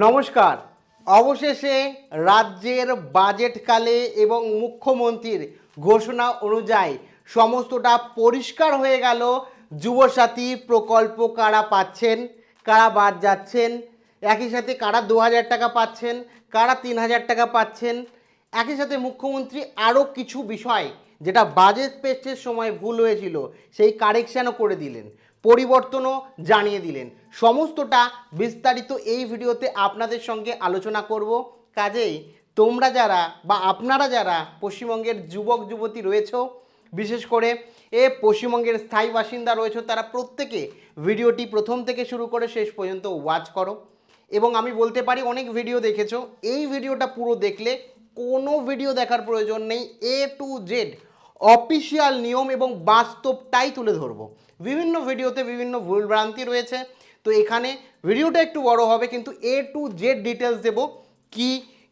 নমস্কার। অবশেষে রাজ্যের বাজেটকালে এবং মুখ্যমন্ত্রীর ঘোষণা অনুযায়ী সমস্তটা পরিষ্কার হয়ে গেল। যুবসাথী প্রকল্প কারা পাচ্ছেন, কারা বাদ যাচ্ছেন, একই সাথে কারা 2000 টাকা পাচ্ছেন, কারা 3000 টাকা পাচ্ছেন। একই সাথে মুখ্যমন্ত্রী আরও কিছু বিষয় যেটা বাজেট পেশের সময় ভুল হয়েছিল সেই কারেকশানও করে দিলেন, পরিবর্তনও জানিয়ে দিলেন। সমস্তটা বিস্তারিত এই ভিডিওতে আপনাদের সঙ্গে আলোচনা করব। কাজেই তোমরা যারা বা আপনারা যারা পশ্চিমবঙ্গের যুবক যুবতী রয়েছে, বিশেষ করে পশ্চিমবঙ্গের স্থায়ী বাসিন্দা রয়েছে, তারা প্রত্যেকে ভিডিওটি প্রথম থেকে শুরু করে শেষ পর্যন্ত ওয়াচ করো। এবং আমি বলতে পারি অনেক ভিডিও দেখেছো, এই ভিডিওটা পুরো দেখলে কোনো ভিডিও দেখার প্রয়োজন নেই। এ টু জেড অফিসিয়াল নিয়ম এবং বাস্তবটাই তুলে ধরবো। বিভিন্ন ভিডিওতে বিভিন্ন ভুলভ্রান্তি রয়েছে, তো এখানে ভিডিওটা একটু বড় হবে কিন্তু এ টু জেড ডিটেলস দেবো। কি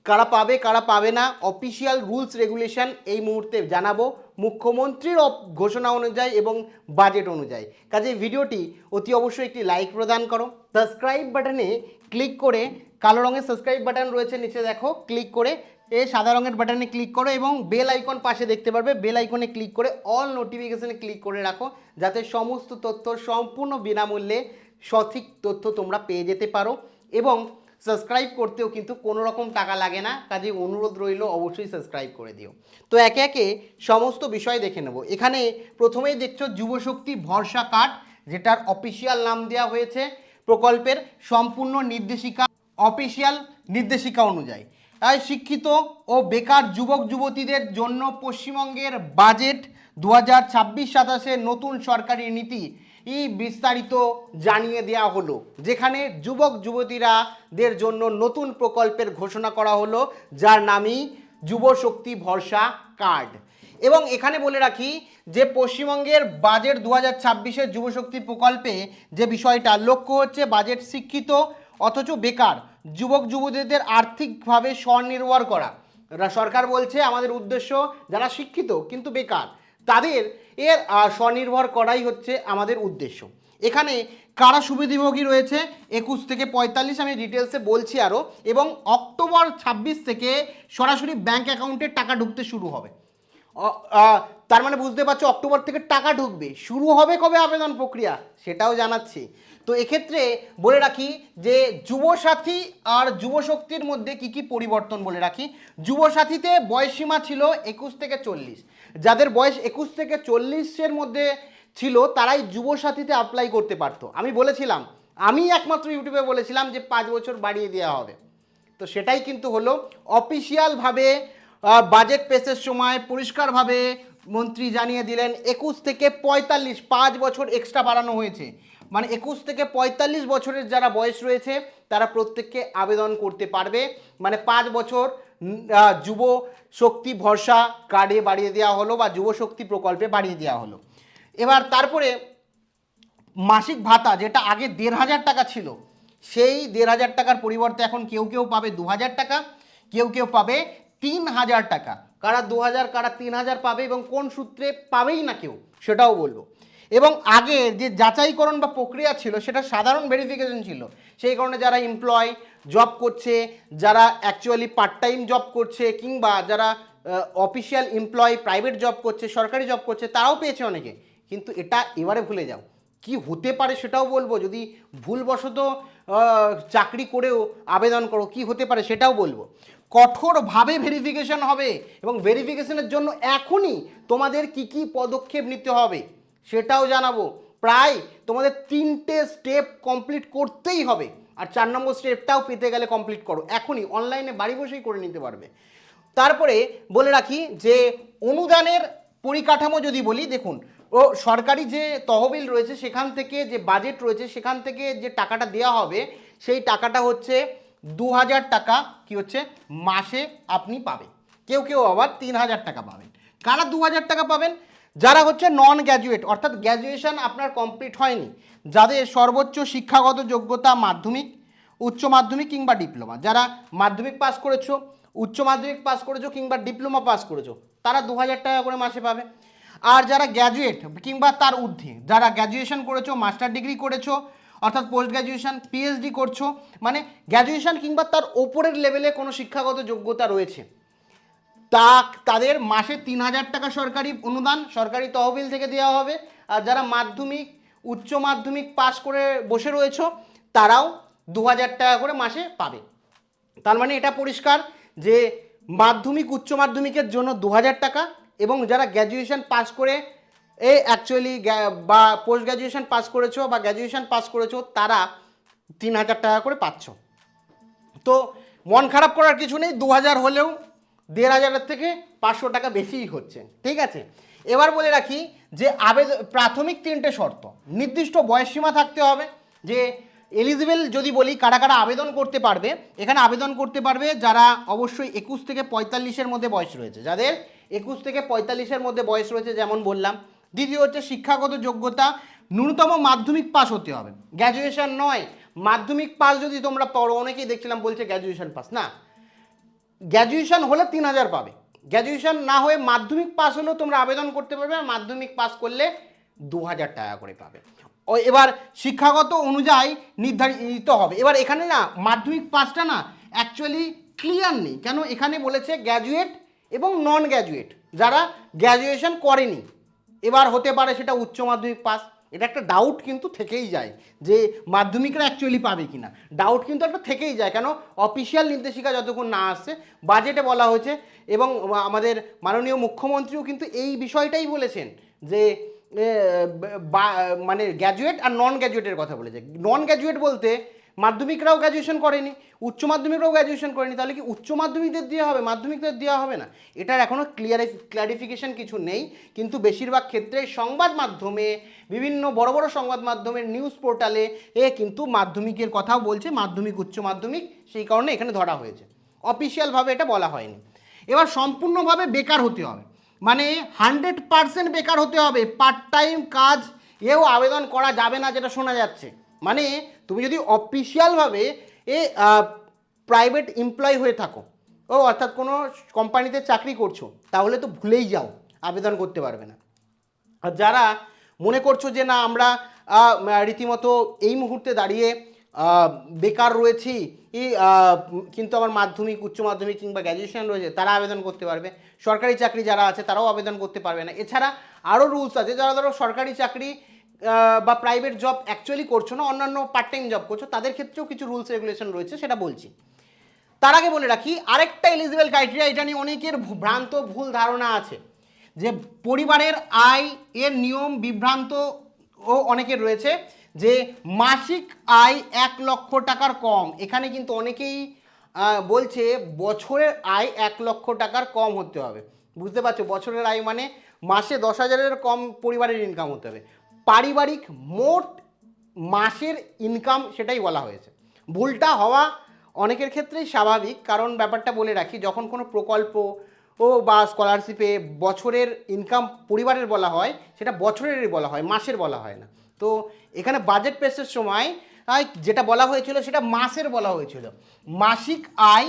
কারা পাবে কারা পাবে না, অফিসিয়াল রুলস রেগুলেশন এই মুহূর্তে জানাবো মুখ্যমন্ত্রীর ঘোষণা অনুযায়ী এবং বাজেট অনুযায়ী। কাজে ভিডিওটি অতি অবশ্যই একটি লাইক প্রদান করো, সাবস্ক্রাইব বাটনে ক্লিক করে, কালো রঙের সাবস্ক্রাইব বাটন রয়েছে নিচে দেখো, ক্লিক করে এই সাদা রঙের বাটনে ক্লিক করো এবং বেল আইকন পাশে দেখতে পারবে, বেল আইকনে ক্লিক করে অল নোটিফিকেশনে ক্লিক করে রাখো, যাতে সমস্ত তথ্য সম্পূর্ণ বিনামূল্যে সঠিক তথ্য তোমরা পেয়ে যেতে পারো। এবং সাবস্ক্রাইব করতেও কিন্তু কোনো রকম টাকা লাগে না, কাজে অনুরোধ রইল অবশ্যই সাবস্ক্রাইব করে দিও। তো একে একে সমস্ত বিষয় দেখে নেব। এখানে প্রথমেই দেখছো যুবশক্তি ভরসা কার্ড, যেটার অফিসিয়াল নাম দেওয়া হয়েছে প্রকল্পের সম্পূর্ণ নির্দেশিকা, অফিসিয়াল নির্দেশিকা অনুযায়ী। তাই শিক্ষিত ও বেকার যুবক যুবতীদের জন্য পশ্চিমবঙ্গের বাজেট 2026-27 নতুন সরকারি নীতি বিস্তারিত জানিয়ে দেওয়া হলো, যেখানে যুবক যুবতীরাদের জন্য নতুন প্রকল্পের ঘোষণা করা হলো, যার নামই যুবশক্তি ভরসা কার্ড। এবং এখানে বলে রাখি যে পশ্চিমবঙ্গের বাজেট 2026-এর যুবশক্তি প্রকল্পে যে বিষয়টা লক্ষ্য হচ্ছে, বাজেট শিক্ষিত অথচ বেকার যুবক যুবতীদের আর্থিকভাবে স্বনির্ভর করা। সরকার বলছে আমাদের উদ্দেশ্য যারা শিক্ষিত কিন্তু বেকার তাদের স্বনির্ভর করাই হচ্ছে আমাদের উদ্দেশ্য। এখানে কারা সুবিধাভোগী রয়েছে 21 থেকে 45, আমি ডিটেলসে বলছি আরও। এবং অক্টোবর 26 থেকে সরাসরি ব্যাঙ্ক অ্যাকাউন্টে টাকা ঢুকতে শুরু হবে। তার মানে বুঝতে পারছো অক্টোবর থেকে টাকা ঢুকবে। শুরু হবে কবে আবেদন প্রক্রিয়া সেটাও জানাচ্ছি। তো এক্ষেত্রে বলে রাখি যে যুবসাথী আর যুবশক্তির মধ্যে কি কি পরিবর্তন বলে রাখি। যুবসাথীতে বয়সসীমা ছিল 21 থেকে 40, যাদের বয়স 21 থেকে 40-এর মধ্যে ছিল তারাই যুবসাথীতে অ্যাপ্লাই করতে পারতো। আমি বলেছিলাম, আমি একমাত্র ইউটিউবে বলেছিলাম যে 5 বছর বাড়িয়ে দেওয়া হবে, তো সেটাই কিন্তু হলো। অফিসিয়ালভাবে বাজেট পেশের সময় পরিষ্কারভাবে মন্ত্রী জানিয়ে দিলেন 21 থেকে 45, 5 বছর এক্সট্রা বাড়ানো হয়েছে। মানে 21 থেকে 45 বছরের যারা বয়স রয়েছে তারা প্রত্যেককে আবেদন করতে পারবে। মানে 5 বছর যুব শক্তি ভরসা কার্ডে বাড়িয়ে দেওয়া হলো বা যুবশক্তি প্রকল্পে বাড়িয়ে দেওয়া হলো। এবার তারপরে মাসিক ভাতা, যেটা আগে 1500 টাকা ছিল, সেই 1500 টাকার পরিবর্তে এখন কেউ কেউ পাবে 2000 টাকা, কেউ কেউ পাবে 3000 টাকা। কারা 2000 কারা 3000 পাবে এবং কোন সূত্রে পাবেই না কেউ সেটাও বলবো। এবং আগে যে যাচাইকরণ বা প্রক্রিয়া ছিল সেটা সাধারণ ভেরিফিকেশন ছিল, সেই কারণে যারা এমপ্লয় জব করছে, যারা অ্যাকচুয়ালি পার্ট টাইম জব করছে, কিংবা যারা অফিসিয়াল এমপ্লয় প্রাইভেট জব করছে, সরকারি জব করছে, তারাও পেয়েছে অনেকে। কিন্তু এটা এবারে ভুলে যাও, কি হতে পারে সেটাও বলবো। যদি ভুলবশত চাকরি করেও আবেদন করো কি হতে পারে সেটাও বলবো। কঠোরভাবে ভেরিফিকেশন হবে এবং ভেরিফিকেশনের জন্য এখনই তোমাদের কি কি পদক্ষেপ নিতে হবে সেটাও জানাবো। প্রায় তোমাদের 3টে স্টেপ কমপ্লিট করতেই হবে, আর 4 নম্বর স্টেপটাও পেতে গেলে কমপ্লিট করো এখনই, অনলাইনে বাড়ি বসেই করে নিতে পারবে। তারপরে বলে রাখি যে অনুদানের পরিকাঠামো যদি বলি, দেখুন সরকারি যে তহবিল রয়েছে সেখান থেকে, যে বাজেট রয়েছে সেখান থেকে যে টাকাটা দেওয়া হবে সেই টাকাটা হচ্ছে 2000 টাকা কি হচ্ছে মাসে আপনি পাবেন। কেউ কেউ আবার 3000 টাকা পাবেন। কারা 2000 টাকা পাবেন? যারা হচ্ছে নন গ্র্যাজুয়েট, অর্থাৎ গ্র্যাজুয়েশন আপনার কমপ্লিট হয়নি, যাদের সর্বোচ্চ শিক্ষাগত যোগ্যতা মাধ্যমিক, উচ্চ মাধ্যমিক কিংবা ডিপ্লোমা। যারা মাধ্যমিক পাস করেছো, উচ্চ মাধ্যমিক পাস করেছো কিংবা ডিপ্লোমা পাস করেছো, তারা 2000 টাকা করে মাসে পাবে। আর যারা গ্র্যাজুয়েট কিংবা তার ঊর্ধ্বে, যারা গ্র্যাজুয়েশন করেছো, মাস্টার ডিগ্রি করেছো অর্থাৎ পোস্ট গ্র্যাজুয়েশন, পিএইচডি করছো, মানে গ্র্যাজুয়েশন কিংবা তার ওপরের লেভেলে কোনো শিক্ষাগত যোগ্যতা রয়েছে, তাদের মাসে 3,000 টাকা সরকারি অনুদান সরকারি তহবিল থেকে দেওয়া হবে। আর যারা মাধ্যমিক উচ্চ মাধ্যমিক পাশ করে বসে রয়েছো তারাও 2,000 টাকা করে মাসে পাবে। তার মানে এটা পরিষ্কার যে মাধ্যমিক উচ্চ মাধ্যমিকের জন্য 2,000 টাকা, এবং যারা গ্র্যাজুয়েশন পাস করে অ্যাকচুয়ালি বা পোস্ট গ্র্যাজুয়েশন পাস করেছো বা গ্র্যাজুয়েশন পাস করেছো তারা 3,000 টাকা করে পাচ্ছ। তো মন খারাপ করার কিছু নেই, 2,000 হলেও 1,500 থেকে 500 টাকা বেশিই হচ্ছে, ঠিক আছে। এবার বলে রাখি যে প্রাথমিক 3টে শর্ত, নির্দিষ্ট বয়সসীমা থাকতে হবে, যে এলিজিবল যদি বলি কারা কারা আবেদন করতে পারবে, এখানে আবেদন করতে পারবে যারা অবশ্যই 21 থেকে 45-এর মধ্যে বয়স রয়েছে, যাদের 21 থেকে 45-এর মধ্যে বয়স রয়েছে যেমন বললাম। দ্বিতীয় হচ্ছে শিক্ষাগত যোগ্যতা, ন্যূনতম মাধ্যমিক পাস হতে হবে, গ্র্যাজুয়েশন নয়। মাধ্যমিক পাস যদি তোমরা পড়ো, অনেকেই দেখছিলাম বলছে গ্র্যাজুয়েশন পাস, না, গ্র্যাজুয়েশন হলে 3,000 পাবে, গ্র্যাজুয়েশন না হয়ে মাধ্যমিক পাস হলেও তোমরা আবেদন করতে পারবে, আর মাধ্যমিক পাস করলে 2,000 টাকা করে পাবে। ও এবার শিক্ষাগত অনুযায়ী নির্ধারিত হবে। এবার এখানে না মাধ্যমিক পাসটা না অ্যাকচুয়ালি ক্লিয়ার নেই, কেন এখানে বলেছে গ্র্যাজুয়েট এবং নন গ্র্যাজুয়েট, যারা গ্র্যাজুয়েশন করেনি, এবার হতে পারে সেটা উচ্চ মাধ্যমিক পাস, এটা একটা ডাউট কিন্তু থেকেই যায় যে মাধ্যমিকরা অ্যাকচুয়ালি পাবে কিনা, ডাউট কিন্তু একটা থেকেই যায়, কেন অফিসিয়াল নির্দেশিকা যতক্ষণ না আসছে। বাজেটে বলা হয়েছে এবং আমাদের মাননীয় মুখ্যমন্ত্রীও কিন্তু এই বিষয়টাই বলেছেন যে মানে গ্র্যাজুয়েট আর নন গ্র্যাজুয়েটের কথা বলেছে। নন গ্র্যাজুয়েট বলতে মাধ্যমিকরাও গ্র্যাজুয়েশন করেনি, উচ্চ মাধ্যমিকরাও গ্র্যাজুয়েশন করেনি, তাহলে কি উচ্চ মাধ্যমিকদের দেওয়া হবে, মাধ্যমিকদের দেওয়া হবে না? এটার এখনও ক্লারিফিকেশন কিছু নেই, কিন্তু বেশিরভাগ ক্ষেত্রে সংবাদ মাধ্যমে, বিভিন্ন বড় বড় সংবাদ মাধ্যমের নিউজ পোর্টালে কিন্তু মাধ্যমিকের কথাও বলছে, মাধ্যমিক উচ্চ মাধ্যমিক, সেই কারণে এখানে ধরা হয়েছে, অফিসিয়ালভাবে এটা বলা হয়নি। এবার সম্পূর্ণভাবে বেকার হতে হবে, মানে 100% বেকার হতে হবে, পার্ট টাইম কাজ এও আবেদন করা যাবে না, যেটা শোনা যাচ্ছে। মানে তুমি যদি অফিসিয়ালভাবে প্রাইভেট এমপ্লয় হয়ে থাকো, অর্থাৎ কোনো কোম্পানিতে চাকরি করছো, তাহলে তো ভুলেই যাও, আবেদন করতে পারবে না। আর যারা মনে করছো যে না আমরা রীতিমতো এই মুহূর্তে দাঁড়িয়ে বেকার রয়েছি, কিন্তু আমার মাধ্যমিক উচ্চ মাধ্যমিক কিংবা গ্র্যাজুয়েশন রয়েছে, তারা আবেদন করতে পারবে। সরকারি চাকরি যারা আছে তারাও আবেদন করতে পারবে না। এছাড়া আরও রুলস আছে, যারা ধরো সরকারি চাকরি বা প্রাইভেট জব অ্যাকচুয়ালি করছো না, অন্যান্য পার্ট টাইম জব করছো, তাদের ক্ষেত্রেও কিছু রুলস রেগুলেশন রয়েছে, সেটা বলছি। তার আগে বলে রাখি আরেকটা এলিজিবল ক্রাইটেরিয়া, এটা নিয়ে অনেকের ভ্রান্ত ভুল ধারণা আছে যে পরিবারের আয় এর নিয়ম বিভ্রান্ত ও অনেকের রয়েছে, যে মাসিক আয় 1 লক্ষ টাকার কম। এখানে কিন্তু অনেকেই বলছে বছরের আয় 1 লক্ষ টাকার কম হতে হবে। বুঝতে পারছো, বছরের আয় মানে মাসে 10,000-এর কম পরিবারের ইনকাম হতে হবে। পারিবারিক মোট মাসের ইনকাম সেটাই বলা হয়েছে। ভুলটা হওয়া অনেকের ক্ষেত্রেই স্বাভাবিক, কারণ ব্যাপারটা বলে রাখি, যখন কোনো প্রকল্প বা স্কলারশিপে বছরের ইনকাম পরিবারের বলা হয়, সেটা বছরেরই বলা হয়, মাসের বলা হয় না। তো এখানে বাজেট পেশের সময় যেটা বলা হয়েছিল সেটা মাসের বলা হয়েছিল। মাসিক আয়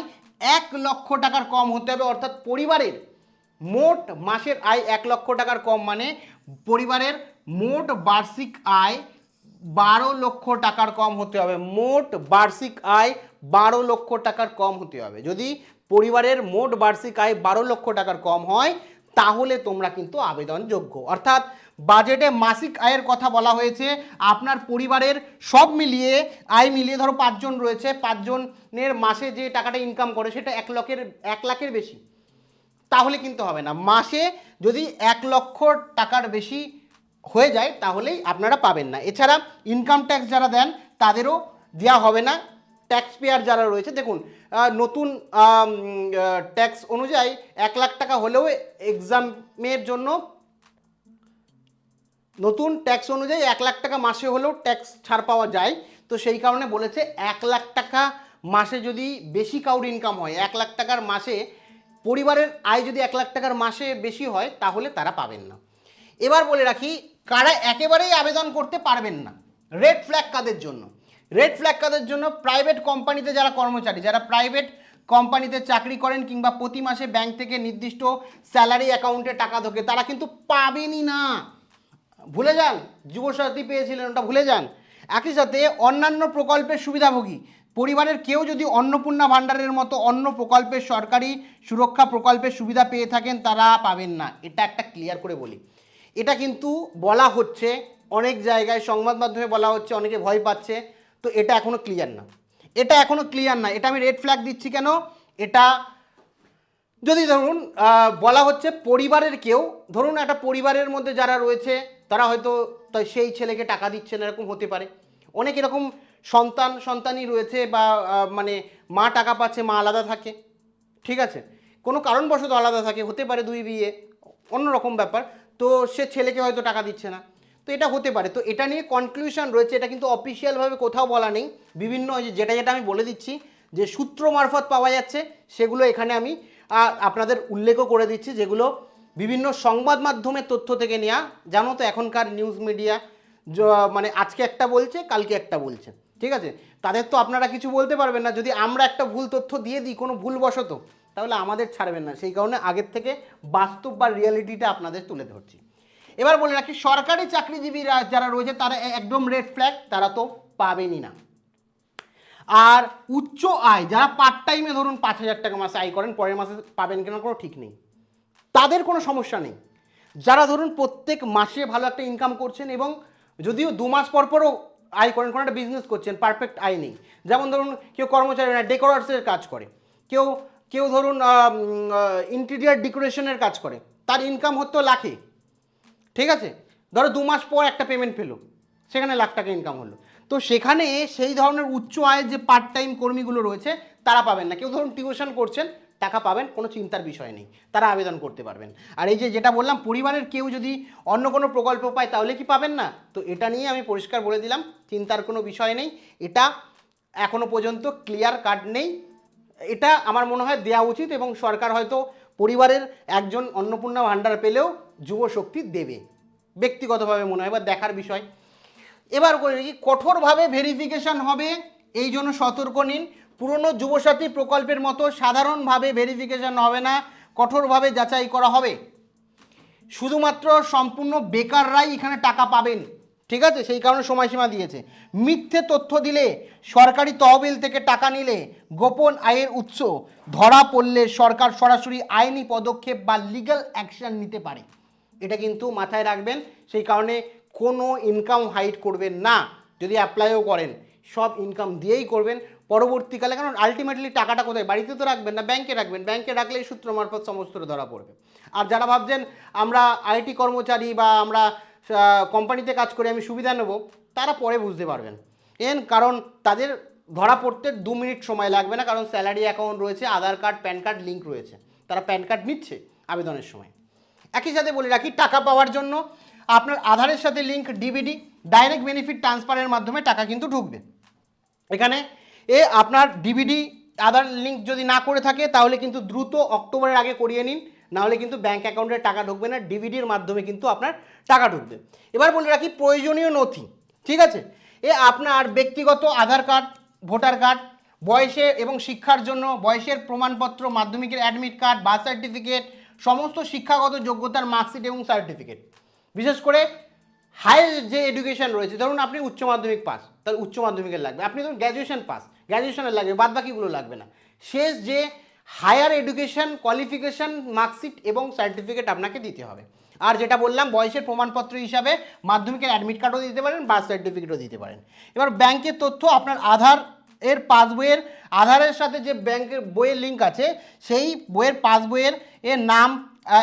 1 লক্ষ টাকার কম হতে হবে, অর্থাৎ পরিবারের মোট মাসের আয় 1 লক্ষ টাকার কম, মানে পরিবারের মোট বার্ষিক আয় 12 লক্ষ টাকার কম হতে হবে। মোট বার্ষিক আয় 12 লক্ষ টাকার কম হতে হবে। যদি পরিবারের মোট বার্ষিক আয় 12 লক্ষ টাকার কম হয়, তাহলে তোমরা কিন্তু আবেদনযোগ্য। অর্থাৎ বাজেটে মাসিক আয়ের কথা বলা হয়েছে, আপনার পরিবারের সব মিলিয়ে আয় মিলিয়ে ধরো 5 জন রয়েছে, 5 জনের মাসে যে টাকাটা ইনকাম করে সেটা 1 লাখের বেশি, তাহলে কিন্তু হবে না। মাসে যদি 1 লক্ষ টাকার বেশি হয়ে যায় তাহলেই আপনারা পাবেন না। এছাড়া ইনকাম ট্যাক্স যারা দেন তাদেরও দেওয়া হবে না। ট্যাক্স পেয়ার যারা রয়েছে, দেখুন নতুন ট্যাক্স অনুযায়ী 1 লাখ টাকা হলেও এক্সামের জন্য, নতুন ট্যাক্স অনুযায়ী 1 লাখ টাকা মাসে হলেও ট্যাক্স ছাড় পাওয়া যায়। তো সেই কারণে বলেছে 1 লাখ টাকা মাসে যদি বেশি কাউর ইনকাম হয়, 1 লাখ টাকার মাসে পরিবারের আয় যদি 1 লাখ টাকার মাসে বেশি হয়, তাহলে তারা পাবেন না। এবার বলে রাখি কারা একেবারেই আবেদন করতে পারবেন না। রেড ফ্ল্যাগ কাদের জন্য? রেড ফ্ল্যাগ কাদের জন্য? প্রাইভেট কোম্পানিতে যারা কর্মচারী, যারা প্রাইভেট কোম্পানিতে চাকরি করেন কিংবা প্রতি মাসে ব্যাংক থেকে নির্দিষ্ট স্যালারি অ্যাকাউন্টে টাকা ঢোকে, তারা কিন্তু পাবেনই না। ভুলে যান, যুবসাথী পেয়েছিলেন, ওটা ভুলে যান। একই সাথে অন্যান্য প্রকল্পের সুবিধাভোগী পরিবারের কেউ যদি অন্নপূর্ণা ভাণ্ডারের মতো অন্য প্রকল্পের সরকারি সুরক্ষা প্রকল্পের সুবিধা পেয়ে থাকেন তারা পাবেন না। এটা একটা ক্লিয়ার করে বলি, এটা কিন্তু বলা হচ্ছে অনেক জায়গায়, সংবাদ মাধ্যমে বলা হচ্ছে, অনেকে ভয় পাচ্ছে, তো এটা এখনো ক্লিয়ার না, এটা এখনো ক্লিয়ার না। এটা আমি রেড ফ্ল্যাগ দিচ্ছি কেন, এটা যদি ধরুন বলা হচ্ছে পরিবারের কেউ, ধরুন একটা পরিবারের মধ্যে যারা রয়েছে তারা হয়তো সেই ছেলেকে টাকা দিচ্ছে না, এরকম হতে পারে। অনেক এরকম সন্তানই রয়েছে বা মানে মা টাকা পাচ্ছে, মা আলাদা থাকে, ঠিক আছে, কোনো কারণবশত আলাদা থাকে, হতে পারে দুই বিয়ে, অন্যরকম ব্যাপার, তো সে ছেলেকে হয়তো টাকা দিচ্ছে না, তো এটা হতে পারে। তো এটা নিয়ে কনক্লুশন রয়েছে, এটা কিন্তু অফিসিয়ালভাবে কোথাও বলা নেই, বিভিন্ন যেটা যেটা আমি বলে দিচ্ছি যে সূত্র মারফত পাওয়া যাচ্ছে সেগুলো এখানে আমি আপনাদের উল্লেখও করে দিচ্ছি, যেগুলো বিভিন্ন সংবাদ মাধ্যমের তথ্য থেকে নেওয়া। জানো তো এখনকার নিউজ মিডিয়া মানে আজকে একটা বলছে, কালকে একটা বলছে, ঠিক আছে, তাদের তো আপনারা কিছু বলতে পারবেন না। যদি আমরা একটা ভুল তথ্য দিয়ে দিই কোনো ভুলবশত, তাহলে আমাদের ছাড়বেন না, সেই কারণে আগের থেকে বাস্তব বা রিয়ালিটিটা আপনাদের তুলে ধরছি। এবার বলে রাখি, সরকারি চাকরিজীবী যারা রয়েছে তারা একদম রেড ফ্ল্যাগ, তারা তো পাবেনই না। আর উচ্চ আয় যারা পার্ট টাইমে ধরুন 5,000 টাকা মাসে আয় করেন, পরের মাসে পাবেন কিনা কোনো ঠিক নেই, তাদের কোনো সমস্যা নেই। যারা ধরুন প্রত্যেক মাসে ভালো একটা ইনকাম করছেন এবং যদিও 2 মাস পর পরও আয় করেন, কোনো একটা বিজনেস করছেন, পারফেক্ট আয় নেই, যেমন ধরুন কেউ কর্মচারী না ডেকোরেটসের কাজ করে, কেউ কেউ ধরুন ইন্টেরিয়ার ডেকোরেশনের কাজ করে, তার ইনকাম হতো লাখে, ঠিক আছে, ধরো 2 মাস পর একটা পেমেন্ট পেলো, সেখানে লাখ টাকা ইনকাম হলো, তো সেখানে সেই ধরনের উচ্চ আয়ের যে পার্ট টাইম কর্মীগুলো রয়েছে তারা পাবেন না। কেউ ধরুন টিউশন করছেন, টাকা পাবেন, কোনো চিন্তার বিষয় নেই, তারা আবেদন করতে পারবেন। আর এই যে যেটা বললাম পরিবারের কেউ যদি অন্য কোনো প্রকল্প পায় তাহলে কি পাবেন না, তো এটা নিয়ে আমি পরিষ্কার বলে দিলাম, চিন্তার কোনো বিষয় নেই, এটা এখনো পর্যন্ত ক্লিয়ার কাট নেই, এটা আমার মনে হয় দেওয়া উচিত এবং সরকার হয়তো পরিবারের একজন অন্নপূর্ণা ভাণ্ডার পেলেও যুব শক্তি দেবে, ব্যক্তিগতভাবে মনে হয়, বা দেখার বিষয়। এবার করে কি কঠোরভাবে ভেরিফিকেশন হবে, এই জন্য সতর্ক নিন। পুরনো যুবসাথী প্রকল্পের মতো সাধারণভাবে ভেরিফিকেশন হবে না, কঠোরভাবে যাচাই করা হবে। শুধুমাত্র সম্পূর্ণ বেকাররাই এখানে টাকা পাবেন, ঠিক আছে, সেই কারণে সময়সীমা দিয়েছে। মিথ্যে তথ্য দিলে, সরকারি তহবিল থেকে টাকা নিলে, গোপন আয়ের উৎস ধরা পড়লে সরকার সরাসরি আইনি পদক্ষেপ বা লিগ্যাল অ্যাকশন নিতে পারে, এটা কিন্তু মাথায় রাখবেন। সেই কারণে কোনো ইনকাম হাইড করবেন না, যদি অ্যাপ্লাইও করেন সব ইনকাম দিয়েই করবেন পরবর্তীকালে, কারণ আলটিমেটলি টাকাটা কোথায়, বাড়িতে তো রাখবেন না, ব্যাংকে রাখবেন, ব্যাংকে রাখলেই সূত্র মারফত সমস্তটা ধরা পড়বে। আর যারা ভাবছেন আমরা আইটি কর্মচারী বা আমরা কোম্পানিতে কাজ করে আমি সুবিধা নেব, তারা পরে বুঝতে পারবেন কারণ তাদের ধরা পড়তে 2 মিনিট সময় লাগবে না, কারণ স্যালারি অ্যাকাউন্ট রয়েছে, আধার কার্ড প্যান কার্ড লিঙ্ক রয়েছে, তারা প্যান কার্ড নিচ্ছে আবেদনের সময়। একই সাথে বলে রাখি, টাকা পাওয়ার জন্য আপনার আধারের সাথে লিঙ্ক ডিবিডি ডাইরেক্ট বেনিফিট ট্রান্সফারের মাধ্যমে টাকা কিন্তু ঢুকবে এখানে। আপনার ডিবিডি আধার লিঙ্ক যদি না করে থাকে তাহলে কিন্তু দ্রুত অক্টোবরের আগে করিয়ে নিন, নাহলে কিন্তু ব্যাঙ্ক অ্যাকাউন্টে টাকা ঢুকবে না, ডিবিডির মাধ্যমে কিন্তু আপনার টাকা ঢুকবে। এবার বলে রাখি প্রয়োজনীয় নথি, ঠিক আছে, আপনার ব্যক্তিগত আধার কার্ড, ভোটার কার্ড, বয়সে এবং শিক্ষার জন্য বয়সের প্রমাণপত্র, মাধ্যমিকের অ্যাডমিট কার্ড, বার্থ সার্টিফিকেট, সমস্ত শিক্ষাগত যোগ্যতার মার্কশিট এবং সার্টিফিকেট, বিশেষ করে হায়ার যে এডুকেশন রয়েছে, ধরুন আপনি উচ্চ মাধ্যমিক পাস, তাহলে উচ্চ মাধ্যমিকের লাগবে, আপনি ধরুন গ্র্যাজুয়েশন পাস, গ্র্যাজুয়েশনের লাগবে, বাদ বাকিগুলো লাগবে না। শেষ যে হায়ার এডুকেশন কোয়ালিফিকেশন মার্কশিট এবং সার্টিফিকেট আপনাকে দিতে হবে। আর যেটা বললাম বয়সের প্রমাণপত্র হিসাবে মাধ্যমিকের অ্যাডমিট কার্ডও দিতে পারেন, বার্থ সার্টিফিকেটও দিতে পারেন। এবার ব্যাংকের তথ্য, আপনার আধার এর পাসবইয়ের, আধারের সাথে যে ব্যাংকের বইয়ের লিঙ্ক আছে সেই বইয়ের পাসবইয়ের নাম,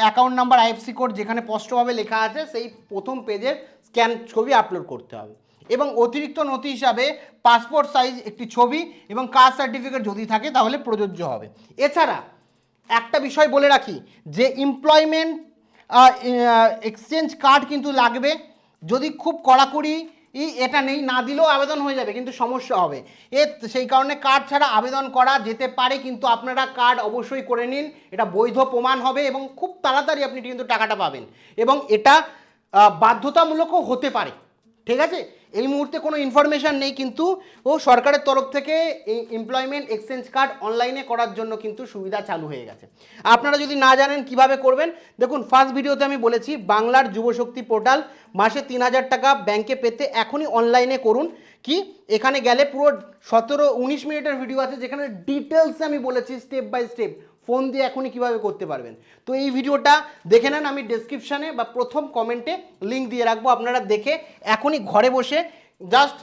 অ্যাকাউন্ট নাম্বার, আইএফসি কোড যেখানে স্পষ্টভাবে লেখা আছে সেই প্রথম পেজের স্ক্যান ছবি আপলোড করতে হবে। এবং অতিরিক্ত নথি হিসাবে পাসপোর্ট সাইজ একটি ছবি এবং কাস্ট সার্টিফিকেট যদি থাকে তাহলে প্রযোজ্য হবে। এছাড়া একটা বিষয় বলে রাখি যে এমপ্লয়মেন্ট এক্সচেঞ্জ কার্ড কিন্তু লাগবে, যদি খুব কড়াকড়ি এটা নেই, না দিলেও আবেদন হয়ে যাবে কিন্তু সমস্যা হবে সেই কারণে কার্ড ছাড়া আবেদন করা যেতে পারে, কিন্তু আপনারা কার্ড অবশ্যই করে নিন, এটা বৈধ প্রমাণ হবে এবং খুব তাড়াতাড়ি আপনি কিন্তু টাকাটা পাবেন এবং এটা বাধ্যতামূলকও হতে পারে, ঠিক আছে। এই মুহূর্তে কোনো ইনফরমেশান নেই, কিন্তু সরকারের তরফ থেকে এই এমপ্লয়মেন্ট এক্সচেঞ্জ কার্ড অনলাইনে করার জন্য কিন্তু সুবিধা চালু হয়ে গেছে। আপনারা যদি না জানেন কিভাবে করবেন, দেখুন ফার্স্ট ভিডিওতে আমি বলেছি বাংলার যুবশক্তি পোর্টাল, মাসে 3,000 টাকা ব্যাংকে পেতে এখনই অনলাইনে করুন, কি এখানে গেলে পুরো 17-19 মিনিটের ভিডিও আছে, যেখানে ডিটেলসে আমি বলেছি স্টেপ বাই স্টেপ ফোন দিয়ে এখনই কীভাবে করতে পারবেন। তো এই ভিডিওটা দেখে নেন, আমি ডেসক্রিপশানে বা প্রথম কমেন্টে লিঙ্ক দিয়ে রাখবো, আপনারা দেখে এখনই ঘরে বসে জাস্ট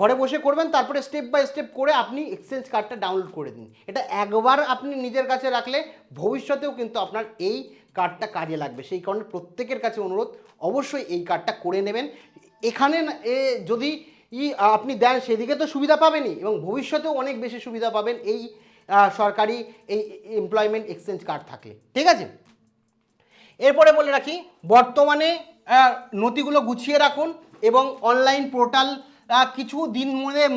ঘরে বসে করবেন, তারপরে স্টেপ বাই স্টেপ করে আপনি এক্সচেঞ্জ কার্ডটা ডাউনলোড করে দিন। এটা একবার আপনি নিজের কাছে রাখলে ভবিষ্যতেও কিন্তু আপনার এই কার্ডটা কাজে লাগবে। সেই কারণে প্রত্যেকের কাছে অনুরোধ, অবশ্যই এই কার্ডটা করে নেবেন। এখানে যদি আপনি দেন সেদিকে তো সুবিধা পাবেনই, এবং ভবিষ্যতেও অনেক বেশি সুবিধা পাবেন এই সরকারি এই এমপ্লয়মেন্ট এক্সচেঞ্জ কার্ড থাকলে। ঠিক আছে, এরপরে বলে রাখি, বর্তমানে নথিগুলো গুছিয়ে রাখুন এবং অনলাইন পোর্টাল কিছু দিন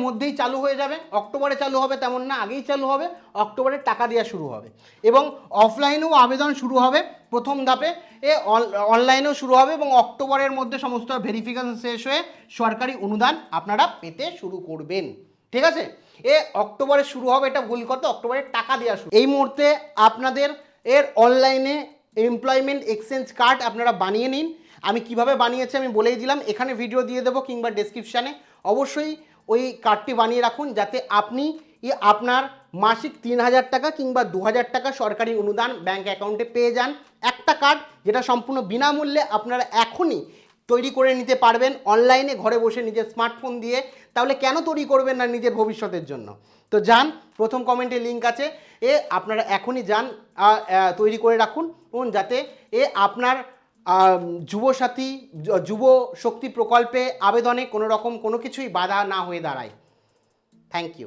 মধ্যেই চালু হয়ে যাবে। অক্টোবরে চালু হবে তেমন না, আগেই চালু হবে, অক্টোবরে টাকা দেওয়া শুরু হবে এবং অফলাইনেও আবেদন শুরু হবে। প্রথম ধাপে অনলাইনেও শুরু হবে এবং অক্টোবরের মধ্যে সমস্ত ভেরিফিকেশন শেষ হয়ে সরকারি অনুদান আপনারা পেতে শুরু করবেন। ঠিক আছে, অক্টোবরে শুরু হবে, এটা ভুল কথা, অক্টোবরে টাকা দেওয়া শুরু। এই মুহূর্তে আপনাদের অনলাইনে এমপ্লয়মেন্ট এক্সচেঞ্জ কার্ড আপনারা বানিয়ে নিন। আমি কিভাবে বানিয়েছি আমি বলেই দিলাম, এখানে ভিডিও দিয়ে দেবো কিংবা ডেসক্রিপশানে। অবশ্যই ওই কার্ডটি বানিয়ে রাখুন, যাতে আপনি আপনার মাসিক 3,000 টাকা কিংবা 2,000 টাকা সরকারি অনুদান ব্যাঙ্ক অ্যাকাউন্টে পেয়ে যান। একটা কার্ড যেটা সম্পূর্ণ বিনামূল্যে আপনারা এখনই তৈরি করে নিতে পারবেন অনলাইনে ঘরে বসে নিজের স্মার্টফোন দিয়ে। তাহলে কেন তৈরি করবেন না নিজের ভবিষ্যতের জন্য? তো যান, প্রথম কমেন্টে লিঙ্ক আছে, আপনারা এখনই যান, তৈরি করে রাখুন, যাতে আপনার যুবসাথী যুব শক্তি প্রকল্পে আবেদনে কোনো রকম কোনো কিছুই বাধা না হয়ে দাঁড়ায়। Thank you.